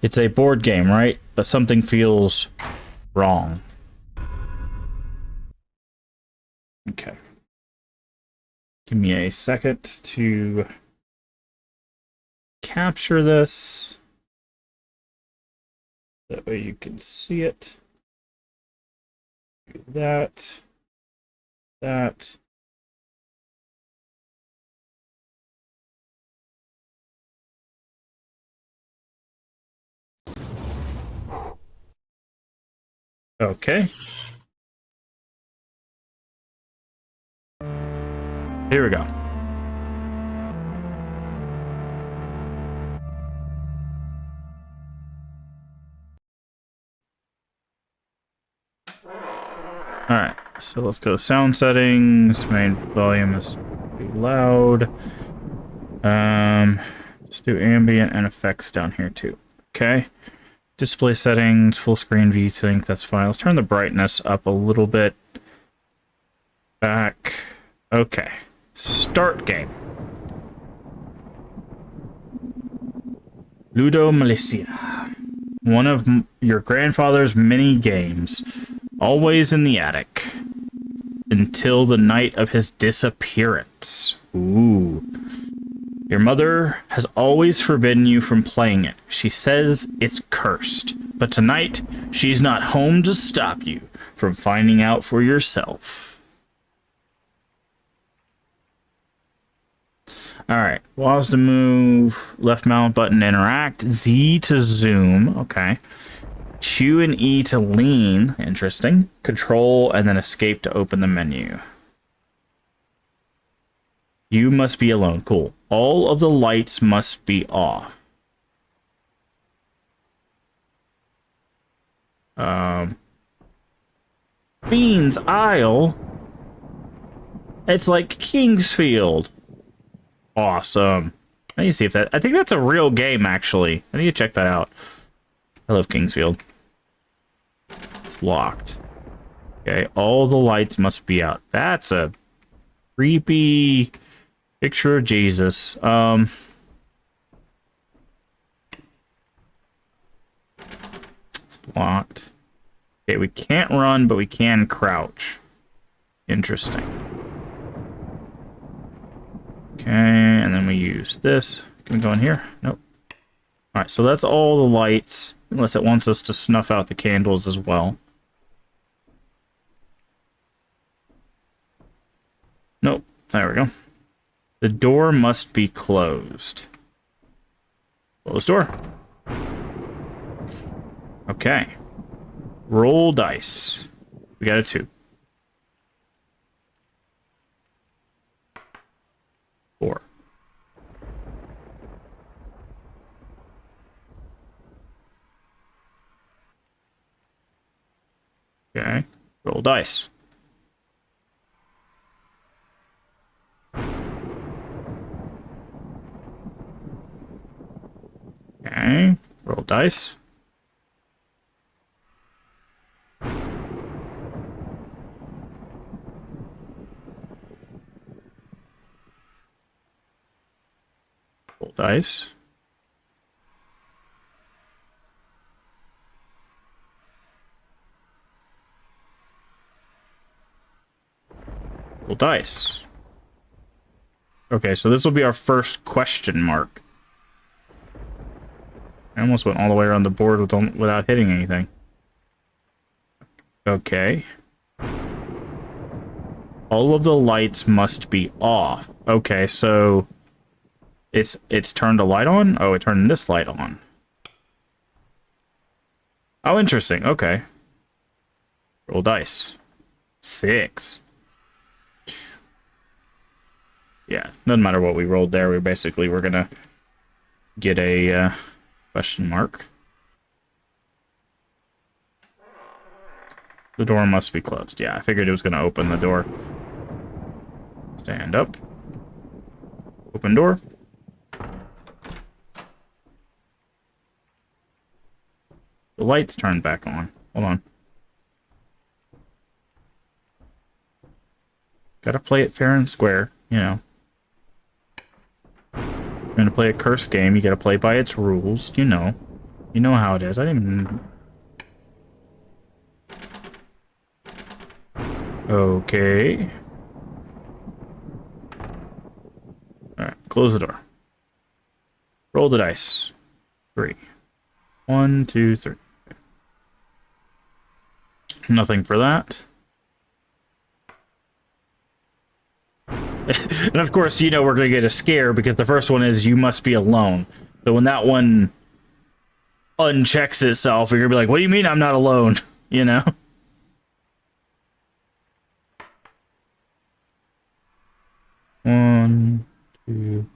[SPEAKER 1] It's a board game, right? But something feels wrong. Okay. Give me a second to capture this. That way you can see it. Do that. That. Okay. Here we go. Alright, so let's go to sound settings. Main volume is too loud. Let's do ambient and effects down here too. Okay. Display settings, full screen VSync, that's fine. Let's turn the brightness up a little bit. Back. Okay. Start game. Ludo Militia. One of your grandfather's many games. Always in the attic. Until the night of his disappearance. Ooh. Your mother has always forbidden you from playing it. She says it's cursed. But tonight, she's not home to stop you from finding out for yourself. Alright, WASD to move, left mouse button to interact, Z to zoom, okay. Q and E to lean, interesting. Control and then escape to open the menu. You must be alone, cool. All of the lights must be off. Beans Isle? It's like Kingsfield. Awesome. I need to see if that... I think that's a real game, actually. I need to check that out. I love Kingsfield. It's locked. Okay, all the lights must be out. That's a creepy picture of Jesus. It's locked. Okay, we can't run, but we can crouch. Interesting. Okay, and then we use this. Can we go in here? Nope. Alright, so that's all the lights, unless it wants us to snuff out the candles as well. Nope. There we go. The door must be closed. Closed door. Okay. Roll dice. We got a 2. 4. Okay. Roll dice. Okay. Roll dice. Roll dice. Roll dice. Okay, so this will be our first question mark. I almost went all the way around the board without hitting anything. Okay. All of the lights must be off. Okay, so it's turned a light on? Oh, it turned this light on. Oh, interesting. Okay. Roll dice. 6. Yeah, doesn't matter what we rolled there. We're gonna get a question mark. The door must be closed. Yeah, I figured it was gonna open the door. Stand up. Open door. The lights turned back on. Hold on. Gotta play it fair and square, you know. You're gonna play a cursed game, you gotta play by its rules, you know. You know how it is. I didn't even... Okay. Alright, close the door. Roll the dice. 3. 1, 2, 3. Nothing for that. And of course, you know we're going to get a scare because the first one is you must be alone. So when that one unchecks itself, you're going to be like, what do you mean I'm not alone? You know? One, two.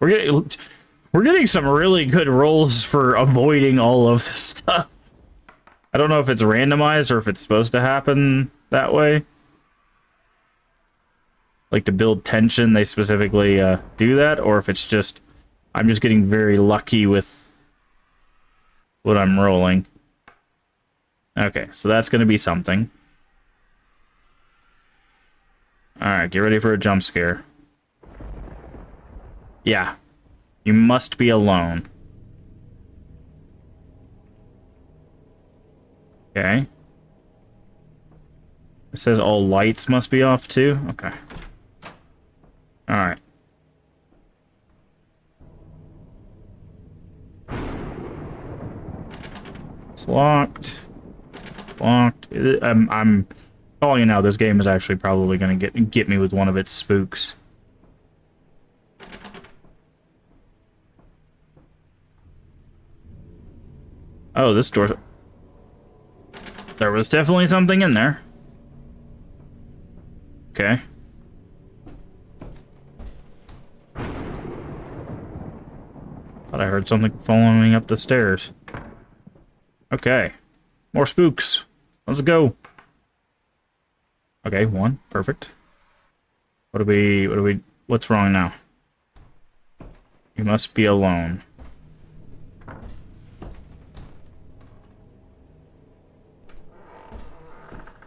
[SPEAKER 1] We're getting some really good rolls for avoiding all of this stuff. I don't know if it's randomized or if it's supposed to happen that way. Like to build tension, they specifically do that, or if it's just I'm just getting very lucky with what I'm rolling. Okay, so that's going to be something. Alright, get ready for a jump scare. Yeah. You must be alone. Okay. It says all lights must be off too? Okay. Alright. It's locked. Locked. I'm calling it now. This game is actually probably going to get me with one of its spooks. Oh, this door. There was definitely something in there. Okay. Thought I heard something following up the stairs. Okay. More spooks. Let's go. Okay, 1. Perfect. What's wrong now? You must be alone.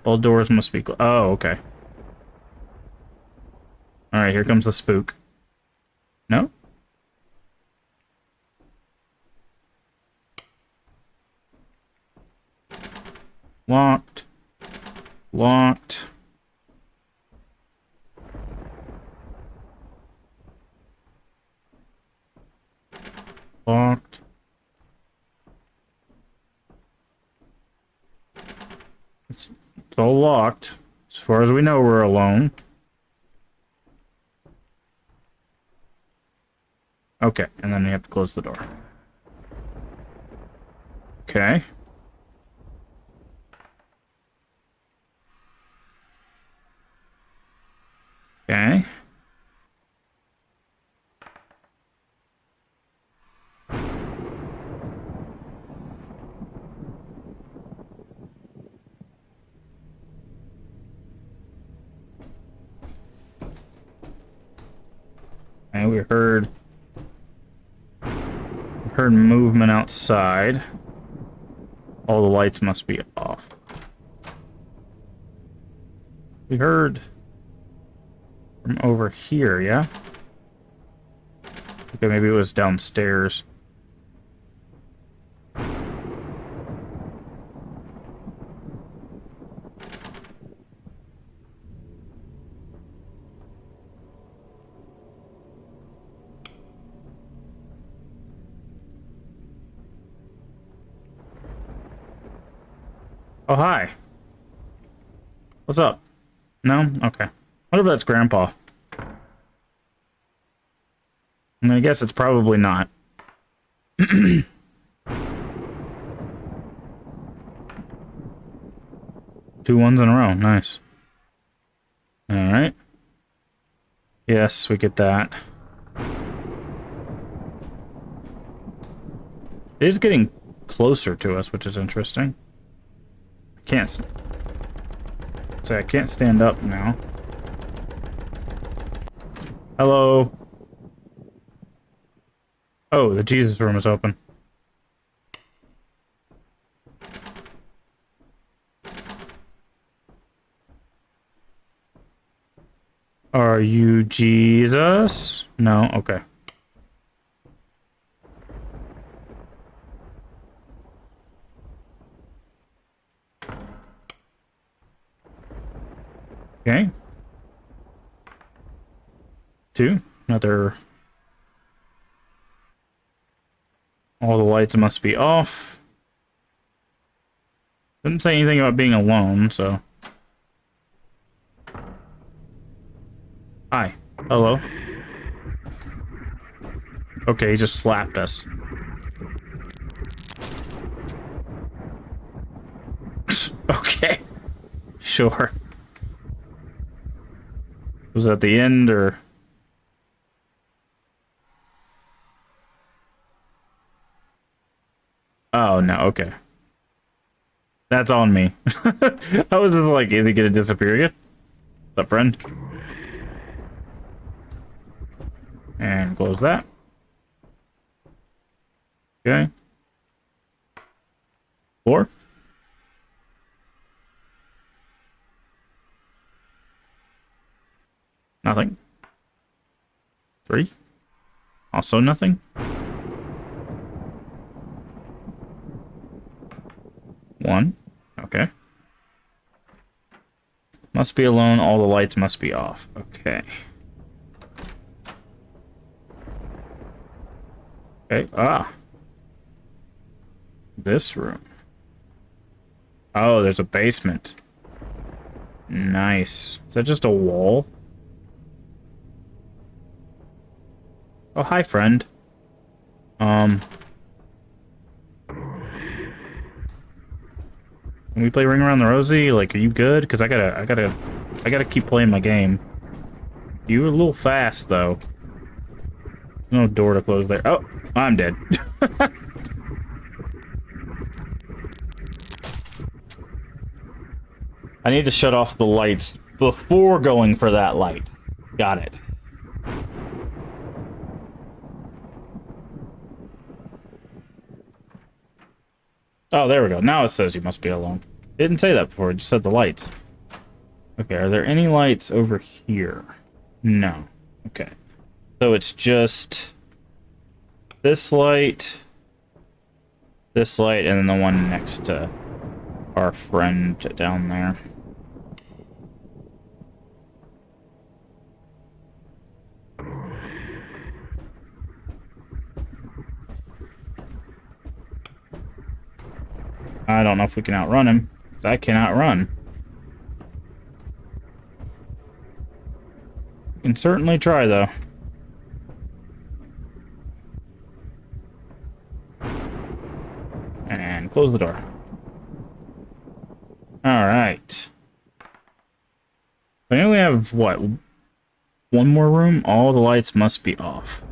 [SPEAKER 1] All doors must be oh, okay. Alright, here comes the spook. No? Locked. Locked. Locked. It's all locked. As far as we know, we're alone. Okay, and then we have to close the door. Okay. Okay. Okay, we heard movement outside. All the lights must be off. We heard from over here, yeah? Okay, maybe it was downstairs. Oh, hi. What's up? No? Okay. What if that's Grandpa? I mean, I guess it's probably not. 2 ones in a row. Nice. Alright. Yes, we get that. It is getting closer to us, which is interesting. I can't... Say, I can't stand up now. Hello? Oh, the Jesus room is open. Are you Jesus? No? Okay. Okay. 2. Another... All the lights must be off. Didn't say anything about being alone, so... Hi. Hello. Okay, he just slapped us. Okay. Sure. Was that the end, or... Oh, no, okay. That's on me. I was just like, is he gonna disappear again? What's up, friend? And close that. Okay. 4. Nothing. 3. Also nothing. 1. Okay. Must be alone. All the lights must be off. Okay. Okay. Ah. This room. Oh, there's a basement. Nice. Is that just a wall? Oh, hi, friend. Can we play Ring Around the Rosie? Like, are you good? Because I gotta keep playing my game. You were a little fast, though. No door to close there. Oh, I'm dead. I need to shut off the lights before going for that light. Got it. Oh, there we go. Now it says you must be alone. It didn't say that before. It just said the lights. Okay, are there any lights over here? No. Okay. So it's just this light, and then the one next to our friend down there. I don't know if we can outrun him, because I cannot run. We can certainly try, though. And close the door. Alright. I only have, what, one more room? All the lights must be off.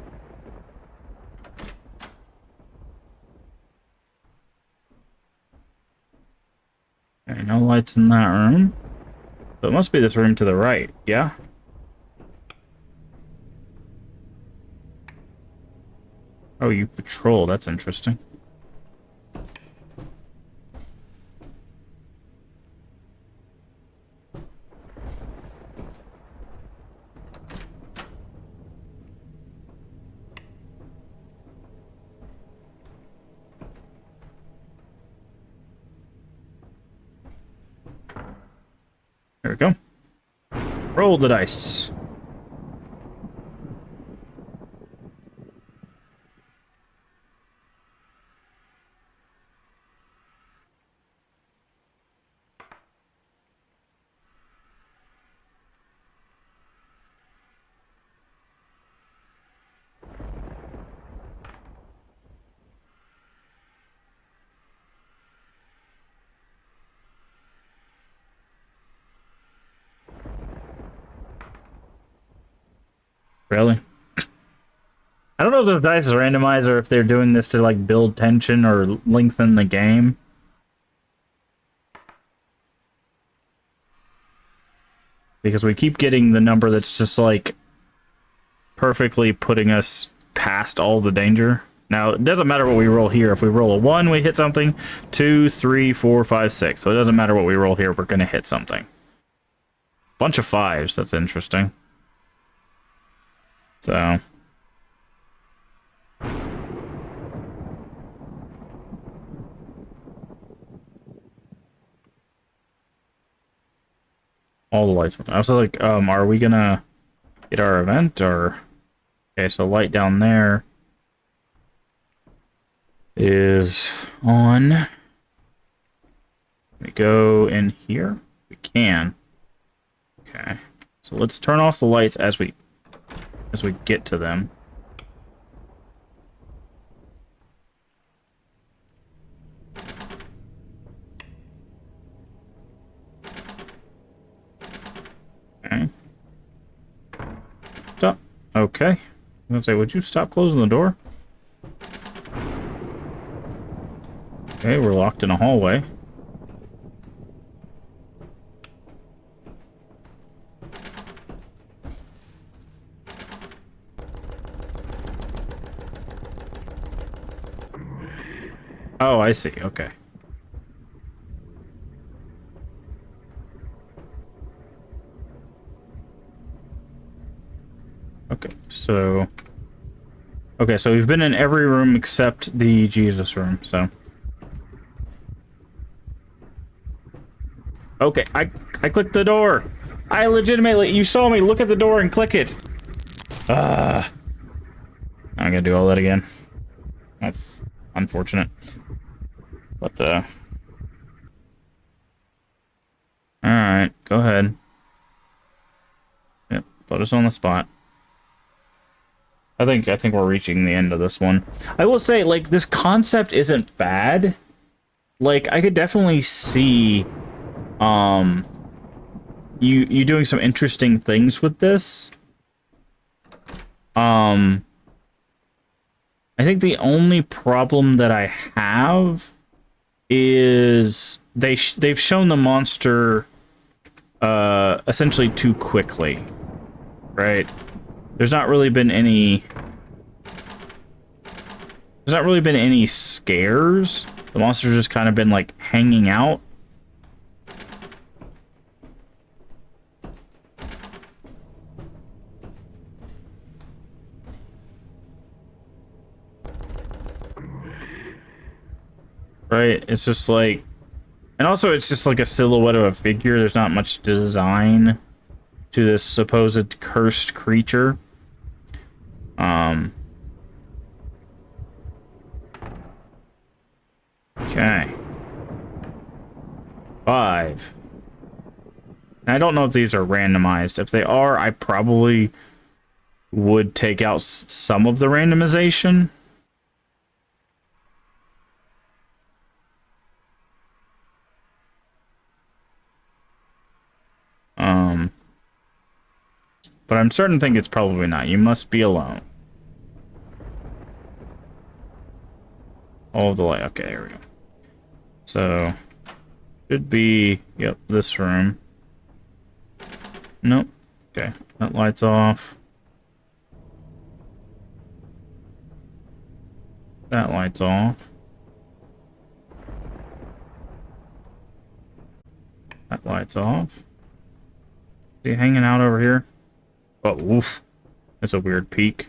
[SPEAKER 1] Okay, no lights in that room. So it must be this room to the right, yeah? Oh, you patrol. That's interesting. There we go. Roll the dice. Really? I don't know if the dice is randomized or if they're doing this to like build tension or lengthen the game. Because we keep getting the number that's just like perfectly putting us past all the danger. Now, it doesn't matter what we roll here. If we roll a 1, we hit something. 2, 3, 4, 5, 6. So it doesn't matter what we roll here. We're going to hit something. Bunch of 5s. That's interesting. So... all the lights. I was like, are we gonna get our event or... Okay, so light down there is on. We go in here. We can. Okay. So let's turn off the lights as we get to them. Okay. Stop. Okay. I'm gonna say, would you stop closing the door? Okay, we're locked in a hallway. Oh, I see. Okay. Okay, so... Okay, so we've been in every room except the Jesus room, so... Okay, I clicked the door! I legitimately... You saw me look at the door and click it! I'm gonna do all that again. That's unfortunate. But, Alright, go ahead. Yep, put us on the spot. I think we're reaching the end of this one. I will say, like, this concept isn't bad. Like, I could definitely see, you doing some interesting things with this. I think the only problem that I have is they've shown the monster, essentially too quickly, right? There's not really been any scares. The monster's just kind of been, like, hanging out. Right? It's just like... And also, it's just like a silhouette of a figure. There's not much design to this supposed cursed creature. Okay. 5. And I don't know if these are randomized. If they are, I probably would take out some of the randomization. But I'm certain to think it's probably not. You must be alone. All of the light. Okay, here we go. So, should be, yep, this room. Nope. Okay, that light's off. That light's off. That light's off. Is he hanging out over here? Oh, woof. That's a weird peak.